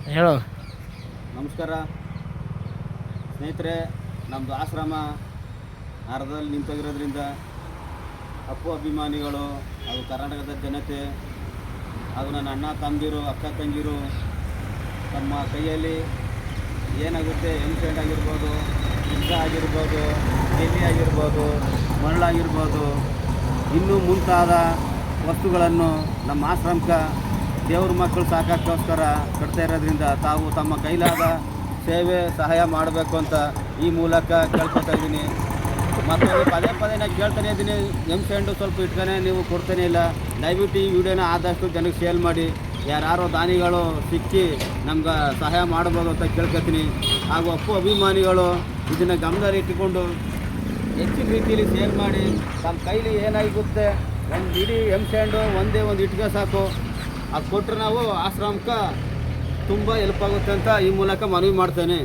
ಹೇಳು. ನಮಸ್ಕಾರ ಸ್ನೇಹಿತರೆ, ನಮ್ಮದು ಆಶ್ರಮ ಅರ್ಧದಲ್ಲಿ ನಿಂತೋಗಿರೋದ್ರಿಂದ ಅಪ್ಪು ಅಭಿಮಾನಿಗಳು ಹಾಗೂ ಕರ್ನಾಟಕದ ಜನತೆ ಹಾಗೂ ನನ್ನ ಅಣ್ಣ ತಮ್ಮದಿರು ಅಕ್ಕ ತಂಗಿರು ತಮ್ಮ ಕೈಯಲ್ಲಿ ಏನಾಗುತ್ತೆ ಎಮ್ಸೆಂಟ್ ಆಗಿರ್ಬೋದು, ಇಷ್ಟ ಆಗಿರ್ಬೋದು, ಎಲ್ಲಿ ಆಗಿರ್ಬೋದು, ಮರಳಾಗಿರ್ಬೋದು, ಇನ್ನೂ ಮುಂತಾದ ವಸ್ತುಗಳನ್ನು ನಮ್ಮ ಆಶ್ರಮಕ್ಕೆ ದೇವ್ರ ಮಕ್ಕಳು ಸಾಕೋಕ್ಕೋಸ್ಕರ ಕಟ್ತಾ ಇರೋದ್ರಿಂದ ತಾವು ತಮ್ಮ ಕೈಲಾದ ಸೇವೆ ಸಹಾಯ ಮಾಡಬೇಕು ಅಂತ ಈ ಮೂಲಕ ಕೇಳ್ಕೊತಾ ಇದ್ದೀನಿ. ಮತ್ತು ಪದೇ ಪದೇ ನಾನು ಕೇಳ್ತಾನೆ ಇದ್ದೀನಿ, ಎಮ್ಸೆಂಡು ಸ್ವಲ್ಪ ಇಟ್ಕೊನೆ ನೀವು ಕೊಡ್ತಾನೆ ಇಲ್ಲ. ದಯವಿಟ್ಟು ಈ ವಿಡಿಯೋನ ಆದಷ್ಟು ಜನಕ್ಕೆ ಶೇರ್ ಮಾಡಿ, ಯಾರು ದಾನಿಗಳು ಸಿಕ್ಕಿ ನಮ್ಗೆ ಸಹಾಯ ಮಾಡ್ಬೋದು ಅಂತ ಕೇಳ್ಕೊತೀನಿ. ಹಾಗೂ ಅಪ್ಪು ಅಭಿಮಾನಿಗಳು ಇದನ್ನು ಗಮನದಲ್ಲಿ ಇಟ್ಟುಕೊಂಡು ಹೆಚ್ಚಿನ ರೀತಿಯಲ್ಲಿ ಶೇರ್ ಮಾಡಿ, ತಮ್ಮ ಕೈಲಿ ಏನಾಗುತ್ತೆ ಒಂದು ಇಡೀ ಎಮ್ಸೆಂಡು ಒಂದೇ ಒಂದು ಇಟ್ಗೆ ಸಾಕು, ಅದು ಕೊಟ್ಟರೆ ನಾವು ಆಶ್ರಮಕ್ಕೆ ತುಂಬ ಹೆಲ್ಪ್ ಆಗುತ್ತೆ ಅಂತ ಈ ಮೂಲಕ ಮನವಿ ಮಾಡ್ತೇನೆ.